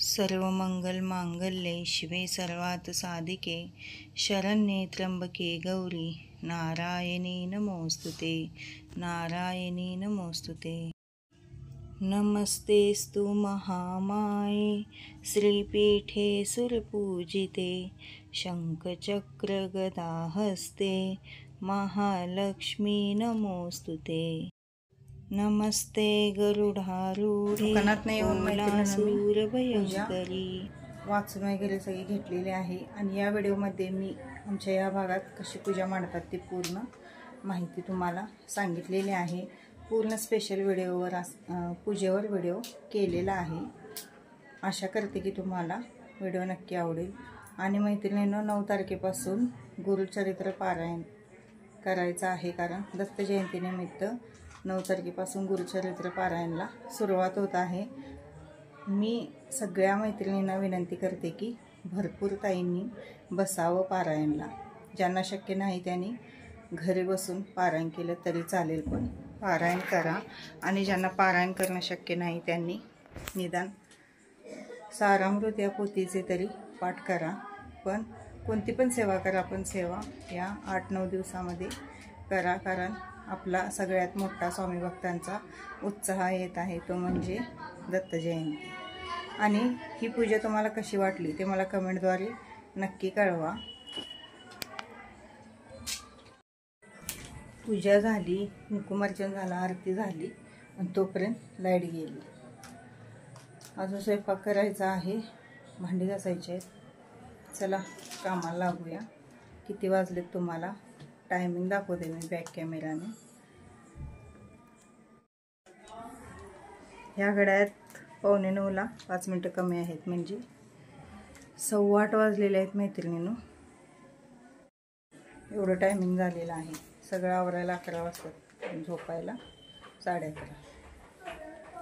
सर्वमंगल मांगल्ये शिवे सर्वार्थ साधिके शरण्ये त्र्यंबके गौरी नारायणी नमोस्तुते नारायणी नमोस्तुते। नमस्तेस्तु महामाये श्रीपीठे सुरपूजिते शंखचक्रगदाहस्ते महालक्ष्मी नमोस्तुते। नमस्ते गरुडारूढे सूरभयंकरी। वाचून वगैरे सगळी घेतलेली आहे आणि या व्हिडिओमध्ये मी आमच्या या भागात कशी पूजा मांडतात ती पूर्ण माहिती तुम्हाला सांगितलेली आहे। पूर्ण स्पेशल व्हिडिओवर पूजेवर व्हिडिओ केलेला आहे। आशा करते की तुम्हाला व्हिडिओ नक्की आवडेल। आणि मैत्रिणींनो 9 तारखेपासून गुरुचरित्र पारायण करायचं आहे, कारण दत्त जयंतीनिमित्त 9 तारखेपासून गुरुचरित्र पारायणला सुरुवात होत आहे। मी सगळ्या मैत्रिणींना विनंती करते की भरपूर ताईंनी बसावं पारायणला। ज्यांना शक्य नाही त्यांनी घरी बसून पारायण केलं तरी चालेल, पण पारायण करा। आणि ज्यांना पारायण करणं शक्य नाही त्यांनी निदान सारामृत या पोथीचे तरी पाठ करा। पण कोणती पण सेवा करा, पण सेवा या 8-9 दिवसामध्ये करा, कारण आपला सगळ्यात मोठा स्वामी भक्तांचा उत्साह येत आहे, तो म्हणजे दत्त जयंती। आणि ही पूजा तुम्हाला कशी वाटली ते मला कमेंटद्वारे नक्की कळवा। पूजा झाली, कुंकुमार्चन झालं, आरती झाली आणि तोपर्यंत लाईट गेली। अजून स्वयंपाक करायचा आहे, भांडी घासायची आहेत। चला कामाला लागूया। किती वाजलेत तुम्हाला टायमिंग दाखवते मी बॅक कॅमेराने। ह्या घड्याळात 9:15ला 5 मिनिटं कमी आहेत, म्हणजे 8:15 वाजलेले आहेत मैत्रिणींनो। एवढं टायमिंग झालेलं आहे। सगळं आवरायला 11 वाजतात, झोपायला 11:30।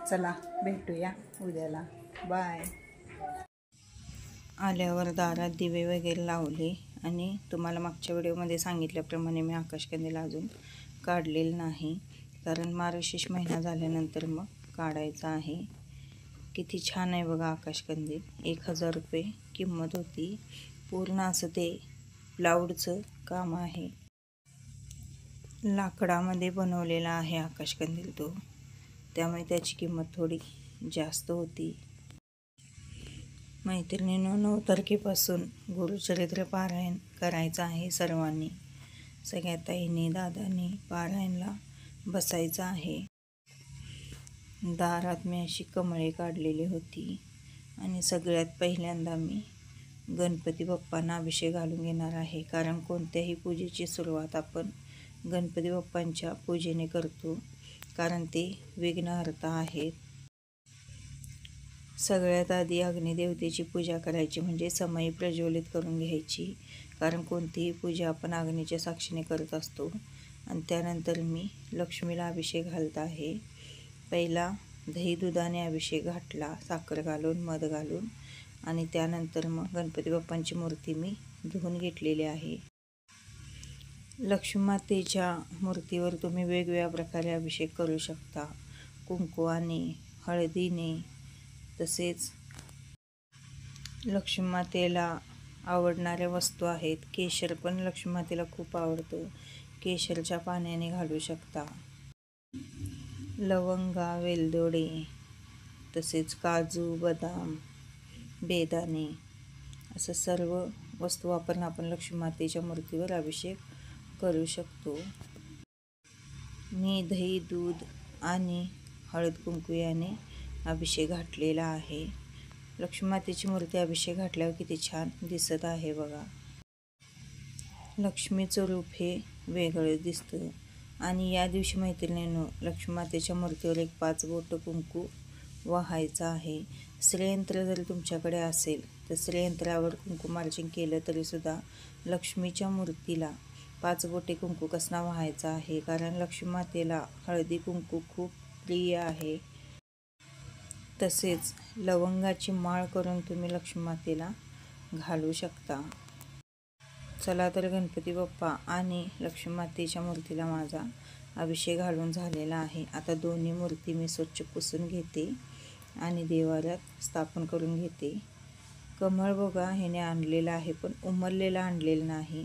चला भेटूया उद्याला, बाय। आल्यावर दारात दिवे वगैरे लावले आणि तुम्हाला मागच्या व्हिडिओमध्ये सांगितल्याप्रमाणे मी आकाशकंदील अजून काढलेलं नाही, कारण मार्गशीर्ष महिना झाल्यानंतर मग काढायचा आहे। किती छान आहे बघा आकाशकंदील। 1000 रुपये किंमत होती। पूर्ण असं ते प्लाऊडचं काम आहे, लाकडामध्ये बनवलेला आहे आकाशकंदील तो, त्यामुळे त्याची किंमत थोडी जास्त होती। मैत्रिणींनो 9 तारखेपासून गुरुचरित्र पारायण करायचं आहे सर्वांनी। सगळ्या ताईंनी दादांनी पारायणला बसायचं आहे। दारात मी अशी कमळे काढलेली होती आणि सगळ्यात पहिल्यांदा मी गणपती बाप्पांना अभिषेक घालून घेणार आहे, कारण कोणत्याही पूजेची सुरुवात आपण गणपती बाप्पांच्या पूजेने करतो, कारण ते विघ्नहर्ता आहेत। सगळ्यात आधी अग्निदेवतेची पूजा करायची, म्हणजे समई प्रज्वलित करून घ्यायची, कारण कोणतीही पूजा आपण अग्नीच्या साक्षीने करत असतो। आणि त्यानंतर मी लक्ष्मीला अभिषेक घालत आहे। पहिला दही दुधाने अभिषेक घातला, साखर घालून मध घालून, आणि त्यानंतर मग गणपती बाप्पांची मूर्ती मी धुवून घेतलेली आहे। लक्ष्मी मातेच्या मूर्तीवर तुम्ही वेगवेगळ्या प्रकारे अभिषेक करू शकता, कुंकवाने, हळदीने, तसेच लक्ष्मी मातेला आवडणाऱ्या वस्तू आहेत। केशर पण लक्ष्मी मातेला खूप आवडतं, केशरच्या पाण्याने घालू शकता। लवंगा, वेलदोडे, तसेच काजू, बदाम, बेदाणे, असं सर्व वस्तू वापरून आपण लक्ष्मी मातेच्या मूर्तीवर अभिषेक करू शकतो। मी दही, दूध आणि हळद कुंकू याने अभिषेक घातलेला आहे। लक्ष्मी मातेची मूर्ती अभिषेक घातल्यावर किती छान दिसत आहे बघा। लक्ष्मीचं रूप हे वेगळं दिसतं। आणि या दिवशी मैत्रिणींनो लक्ष्मी मातेच्या मूर्तीवर एक 5 बोटं कुंकू वाहायचं आहे। श्रीयंत्र जर तुमच्याकडे असेल तर श्रीयंत्रावर कुंकुमार्चन केलं तरीसुद्धा लक्ष्मीच्या मूर्तीला 5 बोटे कुंकू कसना वाहायचा आहे, कारण लक्ष्मी मातेला हळदी कुंकू खूप प्रिय आहे। तसेच लवंगाची माळ करून तुम्ही लक्ष्मी मातेला घालू शकता। चला तर गणपती बाप्पा आणि लक्ष्मी मातेच्या मूर्तीला माझा अभिषेक घालून झालेला आहे। आता दोन्ही मूर्ती मी स्वच्छ पुसून घेते आणि देवाऱ्यात स्थापन करून घेते. कमळ बघा ह्याने आणलेलं आहे, पण उमललेलं आणलेलं नाही,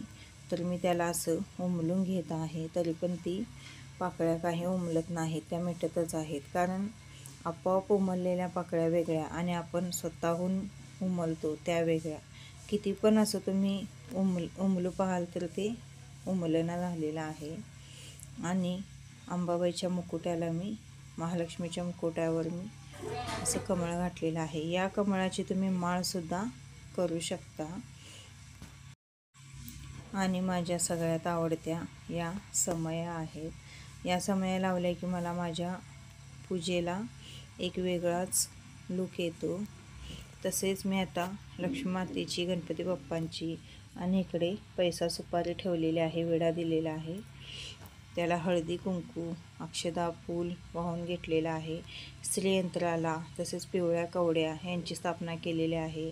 तर मी त्याला असं उमलून घेत आहे. तरी पण ती पाकळ्या काही उमलत नाहीत, त्या मिटतच आहेत. कारण आपोआप उमललेल्या पाकळ्या वेगळ्या आणि आपण स्वतःहून उमलतो त्या वेगळ्या. किती पण असं तुम्ही उमलू पाहाल तर ते उमलना झालेलं आहे. आणि अंबाबाईच्या मुकुट्याला मी, महालक्ष्मीच्या मुकुट्यावर मी असं कमळ घातलेलं आहे. या कमळाची तुम्ही माळसुद्धा करू शकता. आणि माझ्या सगळ्यात आवडत्या या समया आहेत. या समया लावल्या की मला माझ्या पूजेला एक वेगळाच लूक येतो. तसेच मी आता लक्ष्मी मातेची, गणपती बाप्पांची आणि इकडे पैसा सुपारी ठेवलेली आहे, विडा दिलेला आहे. त्याला हळदी कुंकू, अक्षदा, फूल वाहून घेतलेलं आहे. श्रीयंत्राला तसेच पिवळ्या कवड्या यांची स्थापना केलेली आहे.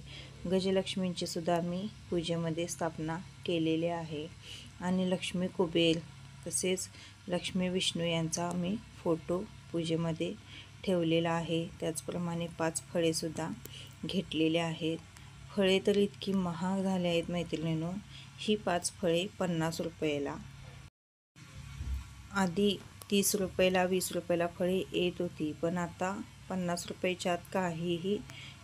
गजलक्ष्मींची सुद्धा मी पूजेमध्ये स्थापना केलेली आहे. आणि लक्ष्मी कुबेर तसेच लक्ष्मी विष्णू यांचा मी फोटो पूजेमध्ये ठेवलेला आहे. त्याचप्रमाणे 5 फळेसुद्धा घेतलेले आहेत. फळे तर इतकी महाग झाली आहेत मैत्रिणींनो. ही 5 फळे 50 रुपयाला, आधी 30 रुपयाला 20 रुपयाला फळे येत होती, पण आता 50 रुपयाच्या आत काहीही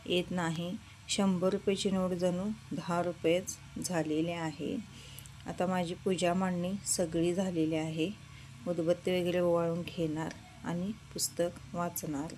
येत नाही. 100 रुपयाची नोट जणू 10 रुपयेच झालेले आहे. आता माझी पूजा मांडणी सगळी झालेली आहे. उदबत्ती वगैरे ओवाळून घेणार आणि पुस्तक वाचणार.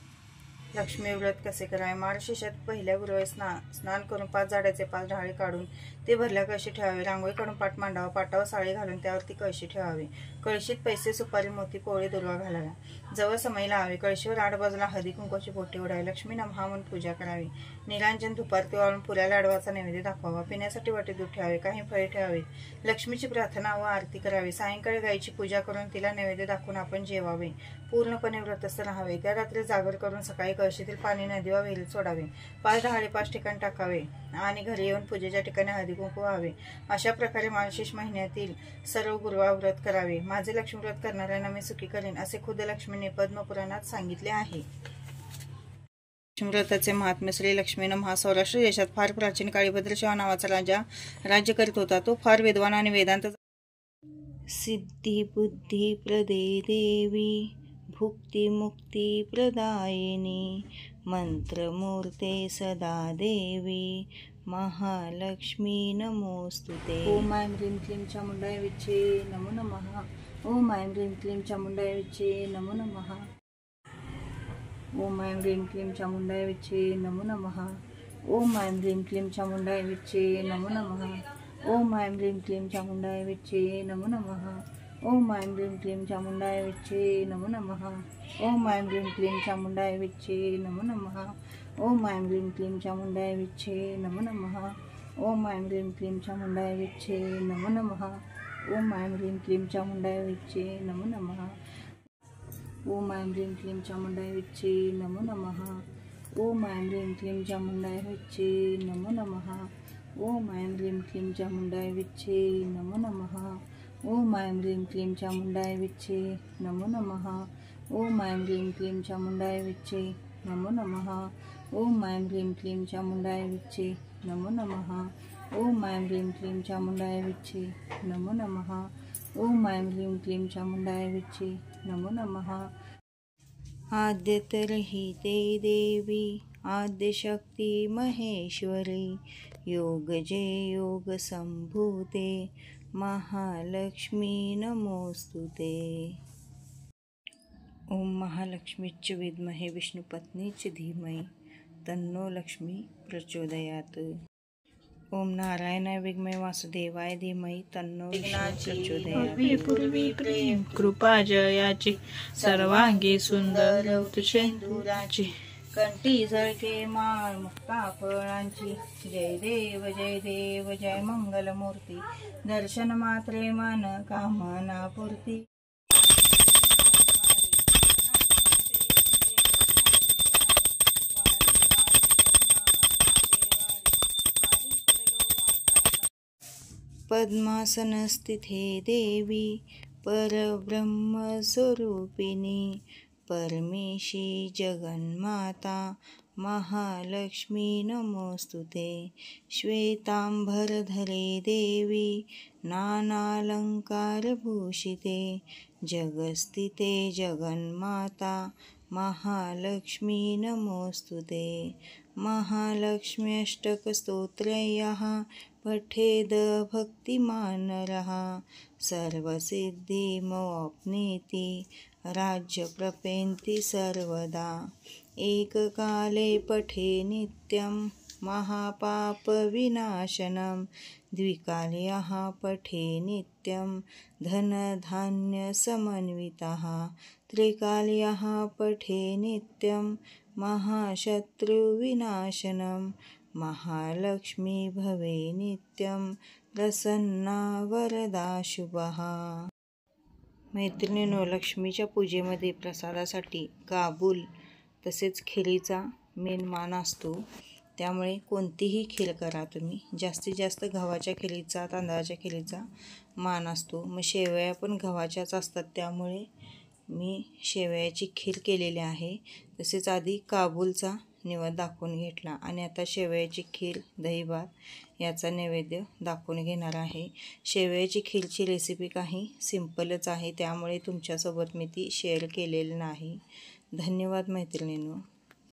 लक्ष्मी व्रत कसे करावे. मार्गशीर्षात पहिल्या गुरुवारी स्नान करून 5 झाडाचे 5 डहाळे काढून ते भरल्या कळशी ठेवावे. रांगोळी काढून पाट मांडावा. पाटावर साळी घालून त्यावरती कळशी ठेवावी. कळशीत पैसे, सुपारी, मोती, कोळे, दुर्वा घालाव्या. जवळ समय लावावे. कळशीवर 8 बाजूला हळदी कुंकवाची बोटे उडावी. लक्ष्मी नमः म्हणून पूजा करावी. निरांजन धुपारती वाळून पुऱ्या लाडवाचा नैवेद्य दाखवावा. पिण्यासाठी वाटी दूध ठेवावे. काही फळे ठेवावे. लक्ष्मीची प्रार्थना व आरती करावी. सायंकाळी गायीची पूजा करून तिला नैवेद्य दाखवून आपण जेवावे. पूर्णपणे व्रतस्थ राहावे. त्या रात्री जागर करून सकाळी कळशीतील पाणी नदी वा विहिरीत सोडावे. 5 डहाळे 5 ठिकाणी टाकावे आणि घरी येऊन पूजेच्या ठिकाणी हळदी कुंकू व्हावे. अशा प्रकारे मार्गशीर्ष महिन्यातील सर्व गुरुवार व्रत करावे. माझे लक्ष्मी व्रत करणाऱ्यांना मी सुखी करेन, असे खुद्द लक्ष्मीने पद्मपुराणात सांगितले आहे. लक्ष्मी व्रताचे महात्म्य. श्री लक्ष्मी नमः. सौराष्ट्र देशात फार प्राचीन काळी भद्रशिवा नावाचा राजा राज्य करीत होता. तो फार विद्वान आणि वेदांत सिद्धी बुद्धी प्रदे देवी, भुक्ती मुक्ती प्रदायिनी, मंत्रमूर्ते सदा देवी, महालक्ष्मी नमोस्तुते. ओम ऐं ह्रीं क्लीं चामुंडाय विच्चे नमो नमः. ओम ऐं ह्रीं क्लीं चामुंडाय विच्चे नमो नमः. ओम ऐं ह्रीं क्लीं चामुंडाय विच्चे नमो नमः. ओम ऐं ह्रीं क्लीं चामुंडाय विच्चे नमो नमः. ओम ऐं ह्रीं क्लीं चामुंडाय विच्चे नमो नमः. ओम ऐं ह्रीं क्लीं चामुंडाय विच्चे नमो नमः. ओम ऐं ह्रीं क्लीं चामुंडाय विच्चे नमो नमः. ओम ऐं ह्रीं क्लीं चामुंडाय विच्चे नमो नमः. ओम ऐं ह्रीं क्लीं चामुंडाय विच्चे नमो नमः. ओम ऐं ह्रीं क्लीं चामुंडाय विच्चे नमो नमः. ओम ऐं ह्रीं क्लीं चामुंडाय विच्चे नमो नमः. ओम ऐं ह्रीं क्लीं चामुंडाय विच्चे नमो नमः. ओम ऐं ह्रीं क्लीं चामुंडाय विच्चे नमो नमः. ओम ऐं ह्रीं क्लीं चामुंडाय विच्चे नमो नमः. ओम ऐं ह्रीं क्लीं चामुंडाय विच्चे नमो नमः. ओम ऐं ह्रीं क्लीं चामुंडाय विच्चे नमो नमः. ओम ऐं ह्रीं क्लीं चामुंडाय विच्चे नमो नमः. ओम ऐं ह्रीं क्लीं चामुंडाय विच्चे नमो नमः. आद्यतरहिते देवी, आद्यशक्ती महेश्वरी, योगजे योग संभूते, महालक्ष्मी नमोस्तुते. ओम महालक्ष्मीच विद्महे विष्णुपत्नीच धीमहि, तन्नो लक्ष्मी प्रचोदयात्. ओम नारायणाय विद्महे वासुदेवाय धीमहि, तन्नो विष्णु प्रचोदयात्. पूर्वी प्रेम कृपा जयाची, सर्वांगी सुंदर शेंदुराची, कंठी झळके माळ मुक्ता फळांची. जय देव जय मंगलमूर्ती, दर्शन मात्रे मन कामना पूर्ती. पद्मासनस्थिते देवी, परब्रह्मस्वरूपिणी, परमेशी जगन्माता, महालक्ष्मी नमोस्तुते। श्वेतांबरधरे देवी नानालंकारभूषिते जगस्थिते जगन्माता महालक्ष्मी नमोस्तुते। महालक्ष्म्यष्टकस्तोत्रयः पठेद भक्तिमान् नरः सर्वसिद्धिमवाप्नोति राज्यप्रपेन्ति सर्वदा। एककाले पठे नित्यं महापापविनाशनं द्विकाल्यः पठे नित्यं धनधान्यसमन्वितः त्रिकाल्यः पठे नित्यं महाशत्रुविनाशनं महालक्ष्मी भवे नित्यं प्रसन्ना वरदा शुभः। मैत्रिणींनो, लक्ष्मीच्या पूजेमध्ये प्रसादासाठी काबूल तसेच खिरीचा मेन मान असतो। त्यामुळे कोणतीही खीर करा तुम्ही, जास्तीत जास्त गव्हाच्या खिरीचा तांदळाच्या खिरीचा मान असतो। मग शेवया पण गव्हाच्याच असतात, त्यामुळे मी शेवयाची खीर केलेली आहे। तसेच आधी काबूलचा नैवेद्य दाखवून घेतला आणि आता शेवयाची खीर दहीभात याचा नैवेद्य दाखवून घेणार आहे। शेवयाची खीरची रेसिपी काही सिंपलच आहे, त्यामुळे तुमच्यासोबत मी ती शेअर केलेली नाही। धन्यवाद मैत्रिणींनो।